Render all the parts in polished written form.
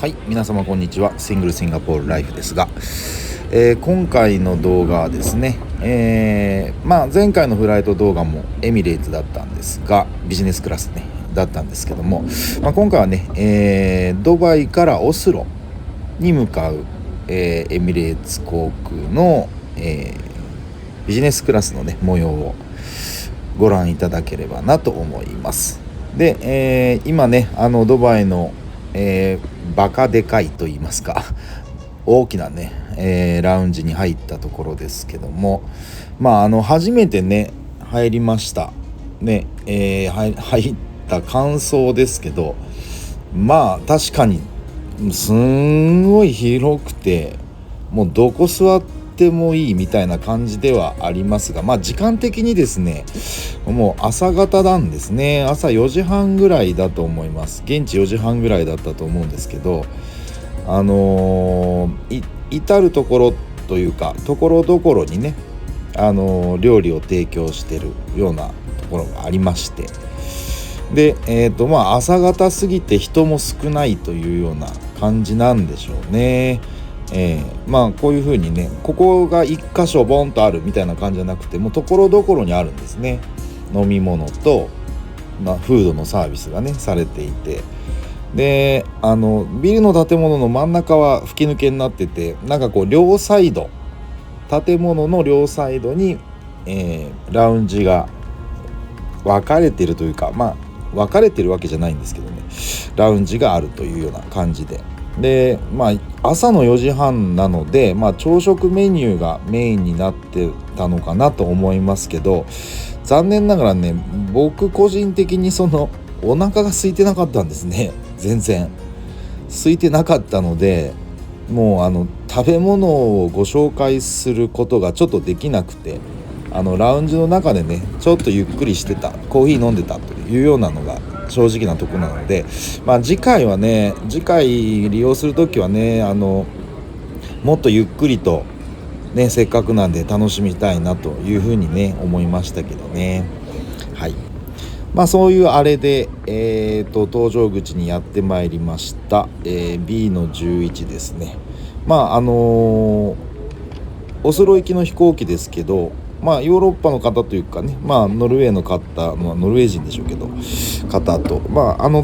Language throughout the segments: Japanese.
はい、皆様こんにちは。シングルシンガポールライフですが、今回の動画はですね、前回のフライト動画もエミレーツだったんですが、ビジネスクラスねだったんですけども、今回はね、ドバイからオスロに向かう、エミレーツ航空の、ビジネスクラスのね模様をご覧いただければなと思います。で、今ねドバイのバカでかいと言いますか大きなね、ラウンジに入ったところですけども、初めてね入りましたね、入った感想ですけど、確かにすんごい広くて、もうどこ座ってもいいみたいな感じではありますが、時間的にですねもう朝方なんですね。朝4時半ぐらいだと思います。現地4時半ぐらいだったと思うんですけど、至るところというかところどころにね、料理を提供してるようなところがありまして、で、朝方過ぎて人も少ないというような感じなんでしょうね。こういう風にね、ここが一箇所ボンとあるみたいな感じじゃなくて、もうところどころにあるんですね。飲み物と、フードのサービスがねされていて、でビルの建物の真ん中は吹き抜けになってて、両サイド、建物の両サイドに、ラウンジが分かれてるというか、分かれてるわけじゃないんですけどね、ラウンジがあるというような感じで、朝の4時半なので、朝食メニューがメインになってたのかなと思いますけど、残念ながらね、僕個人的にお腹が空いてなかったんですね。全然空いてなかったので、もう食べ物をご紹介することがちょっとできなくて、ラウンジの中でねちょっとゆっくりしてた、コーヒー飲んでたというようなのが正直なところなので、次回利用するときはねもっとゆっくりとね、せっかくなんで楽しみたいなというふうにね思いましたけどね。はい、そういうあれで、搭乗口にやってまいりました。B の11ですね。オスロ行きの飛行機ですけど、ヨーロッパの方というかね、ノルウェーの方、ノルウェー人でしょうけど方と、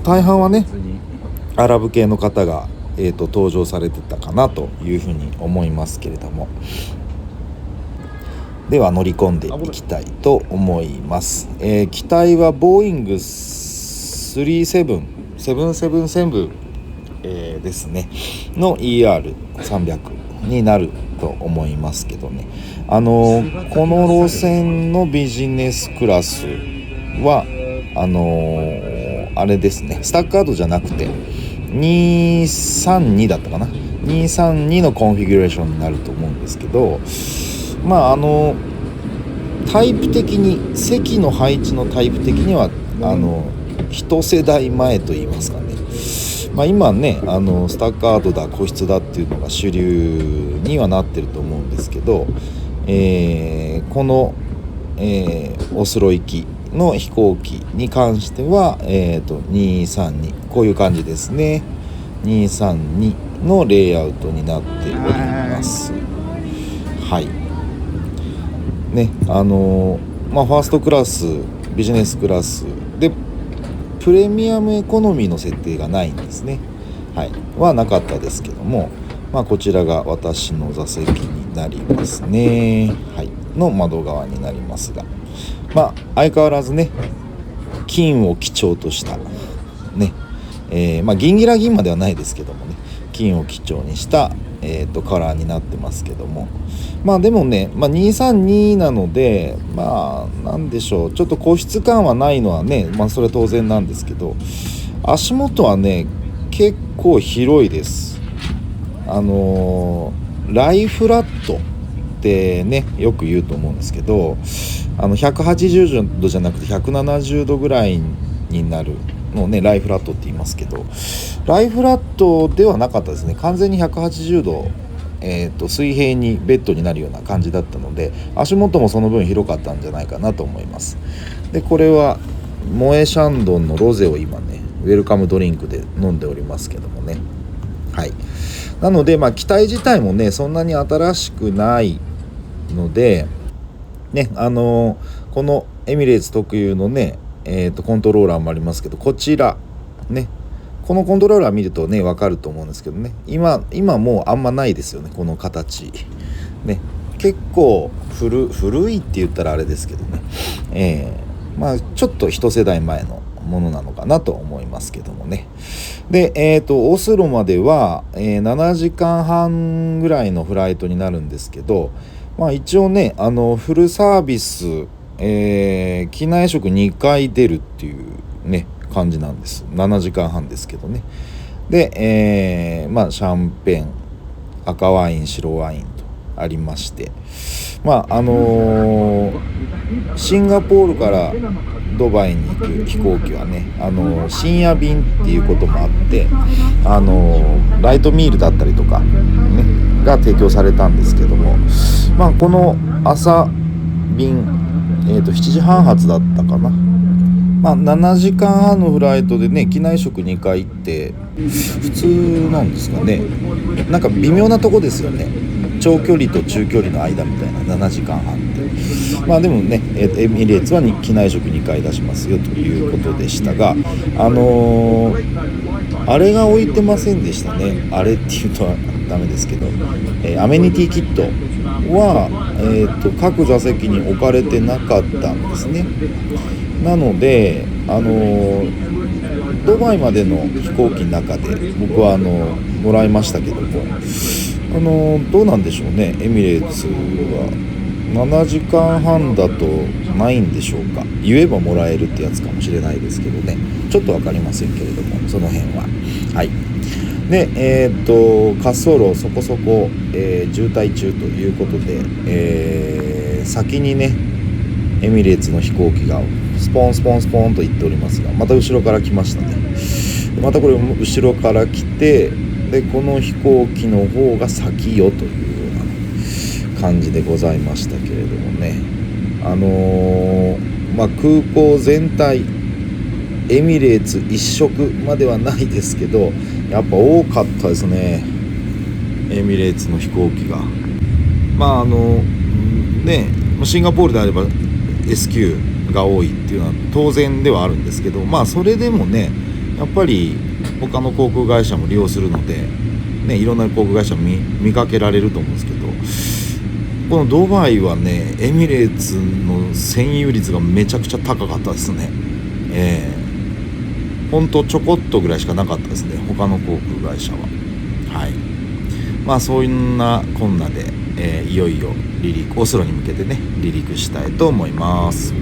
大半はねアラブ系の方が、搭乗されてたかなというふうに思いますけれども、では乗り込んでいきたいと思います。機体はボーイング777、ですねの ER300 になると思いますけどね、この路線のビジネスクラスはあれですね、スタッカードじゃなくて232だったかな、232のコンフィギュレーションになると思うんですけど、タイプ的に席の配置のタイプ的には一世代前といいますかね、今ねスタッカードだ個室だっていうのが主流にはなってると思うんですけど、この、オスロ行きの飛行機に関しては、232こういう感じですね。232のレイアウトになっております。はいね、ファーストクラス、ビジネスクラスでプレミアムエコノミーの設定がないんですね。はなかったですけども、こちらが私の座席になりますね。の窓側になりますが、相変わらずね金を基調としたね、銀ギラ銀まではないですけどもね、金を基調にしたカラーになってますけども、でもね、232なのでなんでしょう、ちょっと個室感はないのはね、それは当然なんですけど、足元はね結構広いです。ライフラットってねよく言うと思うんですけど、180度じゃなくて170度ぐらいになるのをねライフラットって言いますけど、ライフラットではなかったですね。完全に180度、水平にベッドになるような感じだったので、足元もその分広かったんじゃないかなと思います。でこれはモエシャンドンのロゼを今ねウェルカムドリンクで飲んでおりますけどもね、はい、なので、機体自体もねそんなに新しくないのでね、このエミレーツ特有のね、コントローラーもありますけど、こちらね、このコントローラー見るとね分かると思うんですけどね、今もうあんまないですよね、この形ね。結構古いって言ったらあれですけどね、ちょっと一世代前のものなのかなと思いますけどもね。で、オスロまでは、7時間半ぐらいのフライトになるんですけど、一応ねフルサービス、機内食2回出るっていうね感じなんです。7時間半ですけどね。で、シャンペン、赤ワイン、白ワインとありまして、シンガポールからドバイに行く飛行機はね深夜便っていうこともあって、ライトミールだったりとか、ね、が提供されたんですけども、この朝便、7時半発だったかな。7時間半のフライトでね機内食2回って普通なんですかね。なんか微妙なとこですよね、長距離と中距離の間みたいな7時間半って。でもね、エミレーツは機内食2回出しますよということでしたが、あれが置いてませんでしたね。あれっていうとはダメですけど、アメニティキットは、各座席に置かれてなかったんですね。なので、ドバイまでの飛行機の中で僕はもらいましたけども、どうなんでしょうね、エミレーツは7時間半だとないんでしょうか。言えばもらえるってやつかもしれないですけどね、ちょっと分かりませんけれども、その辺は。はい。で、滑走路そこそこ、渋滞中ということで、先にねエミレーツの飛行機がスポンスポンスポンと行っておりますが、また後ろから来ましたね。またこれ後ろから来て、でこの飛行機の方が先よというような感じでございましたけれどもね。空港全体エミレーツ一色まではないですけど、やっぱ多かったですね、エミレーツの飛行機が。シンガポールであれば SQ が多いっていうのは当然ではあるんですけど、それでもねやっぱり他の航空会社も利用するので、いろんな航空会社見かけられると思うんですけど、このドバイはねエミレーツの占有率がめちゃくちゃ高かったですね。ほんとちょこっとぐらいしかなかったですね、他の航空会社は。はい。そんなこんなで、いよいよオスロに向けてね離陸したいと思います。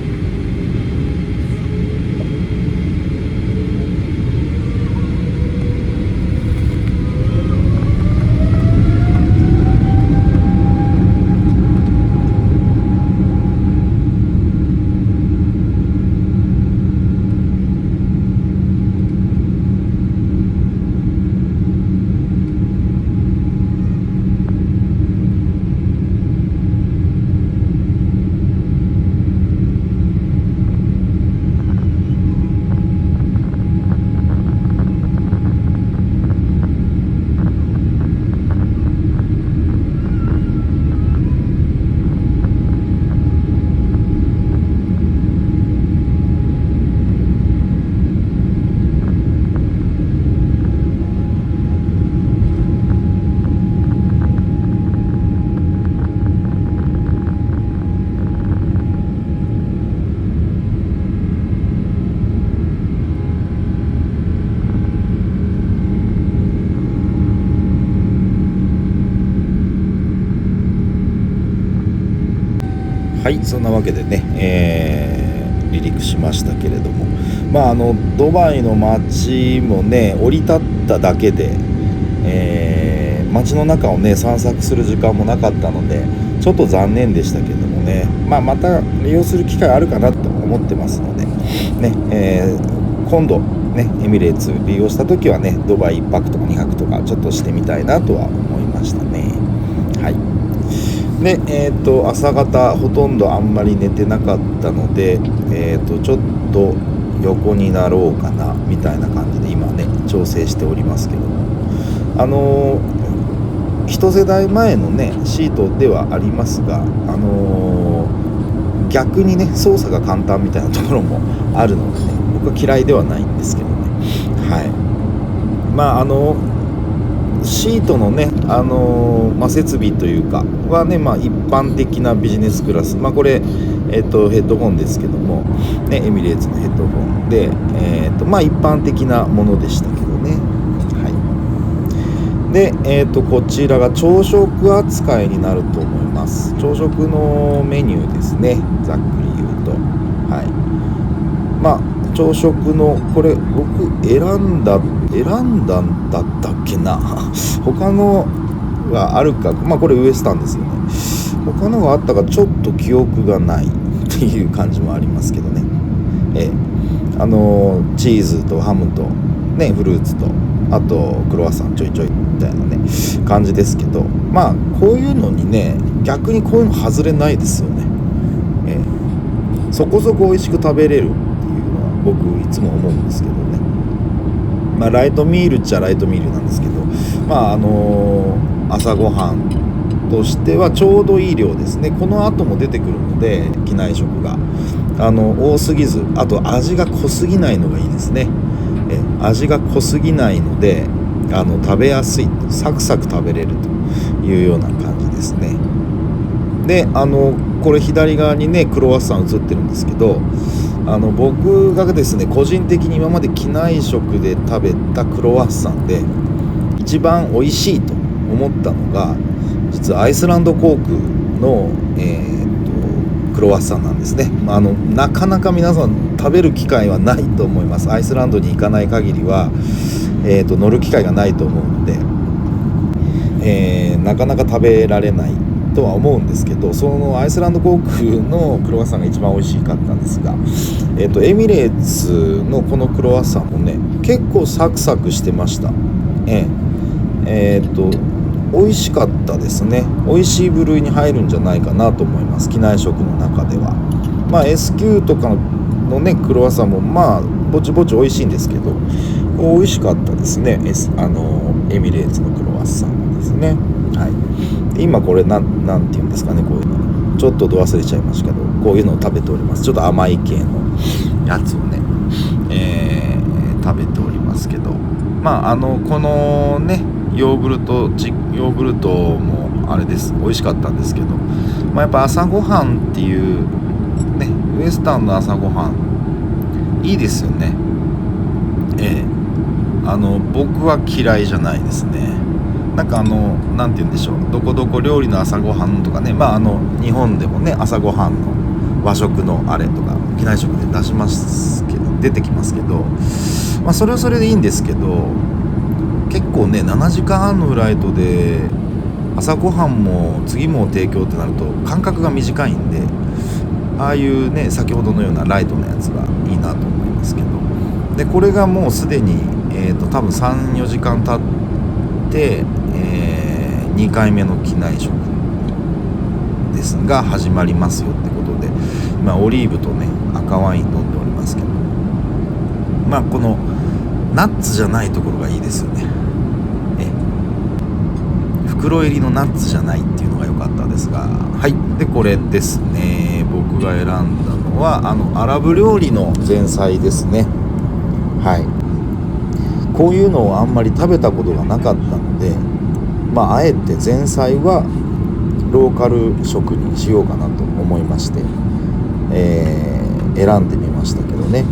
はい、そんなわけでね、離陸しましたけれども、ドバイの街もね降り立っただけで、街の中をね散策する時間もなかったのでちょっと残念でしたけどもね、また利用する機会あるかなと思ってますのでね、今度ねエミレーツ利用した時はねドバイ1泊とか2泊とかちょっとしてみたいなとは思いましたね。はい。で、朝方ほとんどあんまり寝てなかったので、ちょっと横になろうかなみたいな感じで今ね調整しておりますけども、一世代前のねシートではありますが、逆にね操作が簡単みたいなところもあるのでね、僕は嫌いではないんですけどね。はい。シートのね、設備というかはね、一般的なビジネスクラス、これ、ヘッドホンですけども、ね、エミレーツのヘッドホンで、一般的なものでしたけどね。はい。で、こちらが朝食扱いになると思います。朝食のメニューですね、ざっくり言うと。はい。朝食のこれ僕選んだんだったっけな他のがあるか、これウエスタンですよね。他のがあったかちょっと記憶がないっていう感じもありますけどね。チーズとハムとねフルーツとあとクロワッサンちょいちょいみたいなね感じですけど、こういうのにね逆にこういうの外れないですよね。そこそこ美味しく食べれる僕いつも思うんですけどね。ライトミールっちゃライトミールなんですけど、朝ごはんとしてはちょうどいい量ですね。この後も出てくるので機内食が多すぎず、あと味が濃すぎないのがいいですね。味が濃すぎないので食べやすい、サクサク食べれるというような感じですね。でこれ左側にねクロワッサン映ってるんですけど、僕がですね個人的に今まで機内食で食べたクロワッサンで一番美味しいと思ったのが実はアイスランド航空の、クロワッサンなんですね。なかなか皆さん食べる機会はないと思います。アイスランドに行かない限りは、乗る機会がないと思うので、なかなか食べられないとは思うんですけど、そのアイスランド航空のクロワッサンが一番美味しかったんですが、エミレーツのこのクロワッサンもね結構サクサクしてました。美味しかったですね。美味しい部類に入るんじゃないかなと思います。機内食の中ではS q とかのねクロワッサンもぼちぼち美味しいんですけど美味しかったですね。エミレーツのクロワッサンですね。はい。今これなんていうんですかね、こういうのちょっとど忘れちゃいましたけどこういうのを食べております。ちょっと甘い系のやつをね、食べておりますけど、このねヨーグルトもあれです、美味しかったんですけど、やっぱ朝ごはんっていうねウエスタンの朝ごはんいいですよね。僕は嫌いじゃないですね。なんて言うんでしょう、どこどこ料理の朝ごはんとかね、日本でもね朝ごはんの和食のあれとか機内食で出てきますけど、それはそれでいいんですけど、結構ね7時間半のフライトで朝ごはんも次も提供ってなると間隔が短いんで、ああいうね先ほどのようなライトのやつがいいなと思いますけど、でこれがもうすでに、多分 3,4 時間経って、2回目の機内食ですが始まりますよってことで、今オリーブとね赤ワイン飲んでおりますけど、このナッツじゃないところがいいですよね。袋入りのナッツじゃないっていうのが良かったですが、はい。でこれですね、僕が選んだのはアラブ料理の前菜ですね。はい。こういうのをあんまり食べたことがなかったので、あえて前菜はローカル食にしようかなと思いまして、選んでみましたけどね。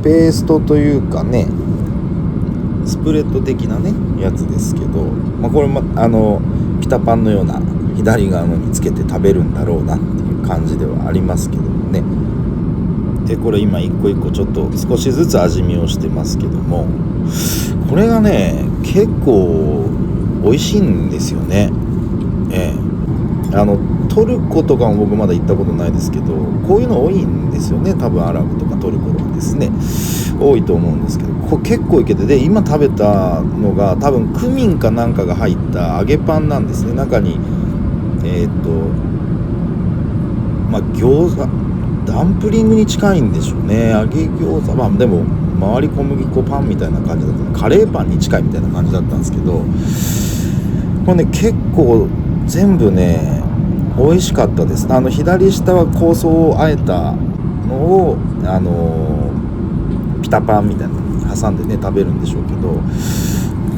ペーストというかねスプレッド的なねやつですけど、これもピタパンのような左側のにつけて食べるんだろうなっていう感じではありますけどもね。でこれ今一個一個ちょっと少しずつ味見をしてますけども、これがね結構美味しいんですよね。トルコとかも僕まだ行ったことないですけど、こういうの多いんですよね。多分アラブとかトルコはですね多いと思うんですけど、これ結構いけて、で今食べたのが多分クミンかなんかが入った揚げパンなんですね。中に餃子ダンプリングに近いんでしょうね。揚げ餃子、でも周り小麦粉パンみたいな感じだった、カレーパンに近いみたいな感じだったんですけど、これね結構全部ね美味しかったです。左下は香草をあえたのをピタパンみたいなのに挟んでね食べるんでしょうけど、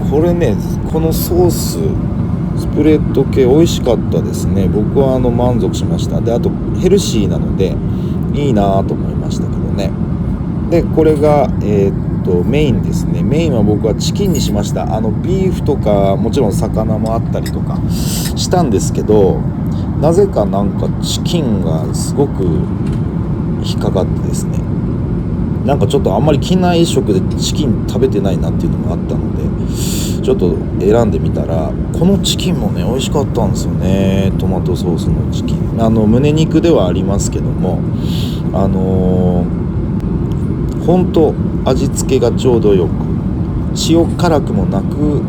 これねこのソーススプレッド系美味しかったですね。僕は満足しました。であとヘルシーなのでいいなと思いましたけどね。でこれがメインですね。メインは僕はチキンにしました。ビーフとかもちろん魚もあったりとかしたんですけど、なぜかなんかチキンがすごく引っかかってですね、なんかちょっとあんまり機内食でチキン食べてないなっていうのもあったので、ちょっと選んでみたらこのチキンもね美味しかったんですよね。トマトソースのチキン、胸肉ではありますけども、ほんと味付けがちょうどよく、塩辛くもなく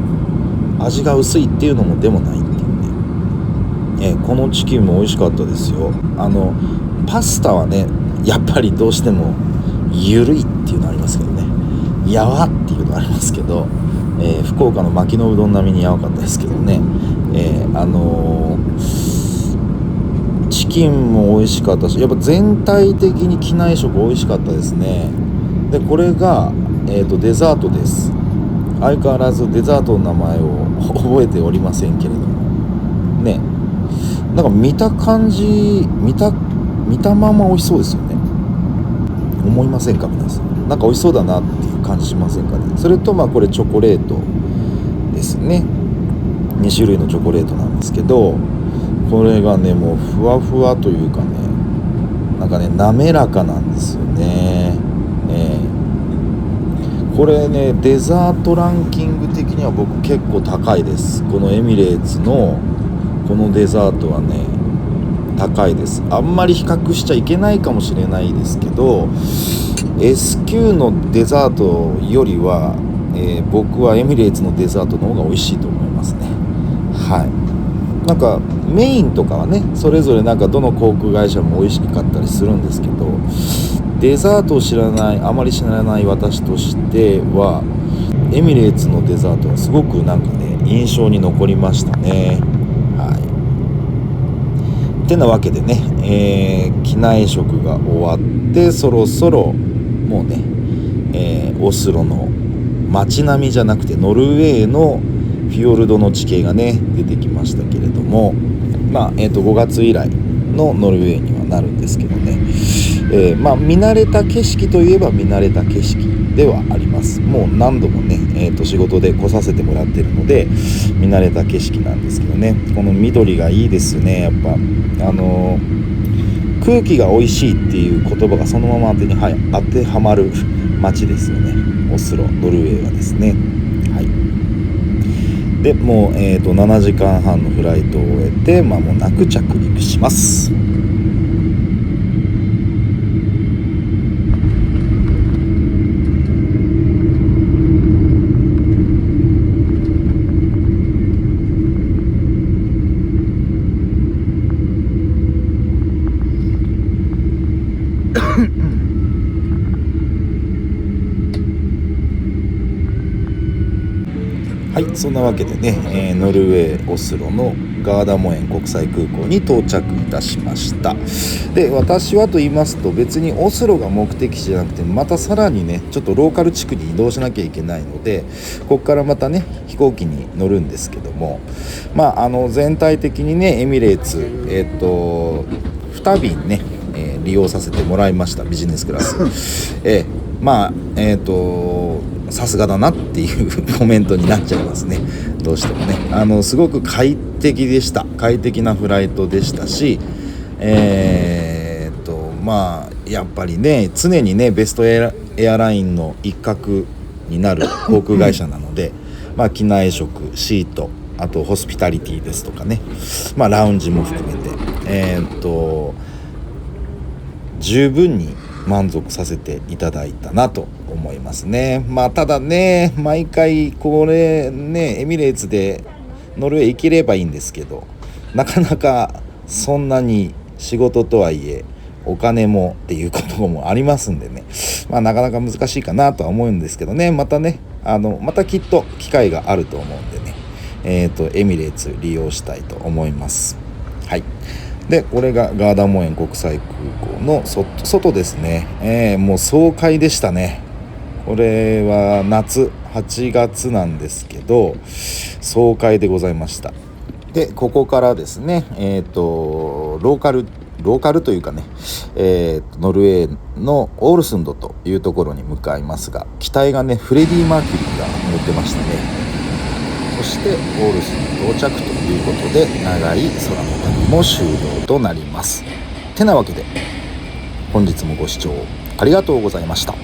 味が薄いっていうのもでもないっていうね、このチキンも美味しかったですよ。パスタはねやっぱりどうしてもゆるいっていうのありますけどね、やわっていうのありますけど、福岡の牧野うどん並みにやわかったですけどね、チキンも美味しかったし、やっぱ全体的に機内食美味しかったですね。でこれが、デザートです。相変わらずデザートの名前を覚えておりませんけれどもね、なんか見た感じ見たまま美味しそうですよね。思いませんか皆さん。なんか美味しそうだなっていう感じしませんかね。それとこれチョコレートですね。2種類のチョコレートなんですけど、これがねもうふわふわというかね、なんかね滑らかなんですよね。これねデザートランキング的には僕結構高いです。このエミレーツのこのデザートはね高いです。あんまり比較しちゃいけないかもしれないですけど、 S 級のデザートよりは、僕はエミレーツのデザートの方が美味しいと思いますね。はい。なんかメインとかはねそれぞれなんかどの航空会社も美味しかったりするんですけど、デザートをあまり知らない私としてはエミレーツのデザートはすごくなんかね印象に残りましたね。はい。てなわけでね、機内食が終わってそろそろもうね、オスロの街並みじゃなくてノルウェーのフィヨルドの地形がね出てきましたけれども、5月以来のノルウェーにはなるんですけどね、見慣れた景色といえば見慣れた景色ではあります。もう何度もね、仕事で来させてもらってるので見慣れた景色なんですけどね、この緑がいいですよね。やっぱ空気が美味しいっていう言葉がそのまま当てはまる街ですよね、オスロノルウェーはですね。はい。でもう、7時間半のフライトを終えて間もなく着陸します。はい、そんなわけでね、ノルウェーオスロのガーダモエン国際空港に到着いたしました。で私はと言いますと別にオスロが目的地じゃなくて、またさらにねちょっとローカル地区に移動しなきゃいけないので、ここからまたね飛行機に乗るんですけども、全体的にねエミレーツ2便ね、利用させてもらいました。ビジネスクラスさすがだなっていうコメントになっちゃいますね。どうしてもねすごく快適でした。快適なフライトでしたし、やっぱりね常にねベストエアラインの一角になる航空会社なので機内食、シート、あとホスピタリティですとかね、ラウンジも含めて十分に満足させていただいたなと思いますね。ただね毎回これねエミレーツでノルウェー行ければいいんですけど、なかなかそんなに仕事とはいえお金もっていうこともありますんでね、なかなか難しいかなとは思うんですけどね、またねまたきっと機会があると思うんでね、エミレーツ利用したいと思います。はい。でこれがガーダモエン国際空港の外ですね。もう爽快でしたね。これは夏8月なんですけど爽快でございました。でここからですね、ローカルというかね、ノルウェーのオールスンドというところに向かいますが、機体がねフレディ・マーキュリーが乗ってましたね。そしてオールスンド到着ということで、長い空の旅も終了となります。てなわけで本日もご視聴ありがとうございました。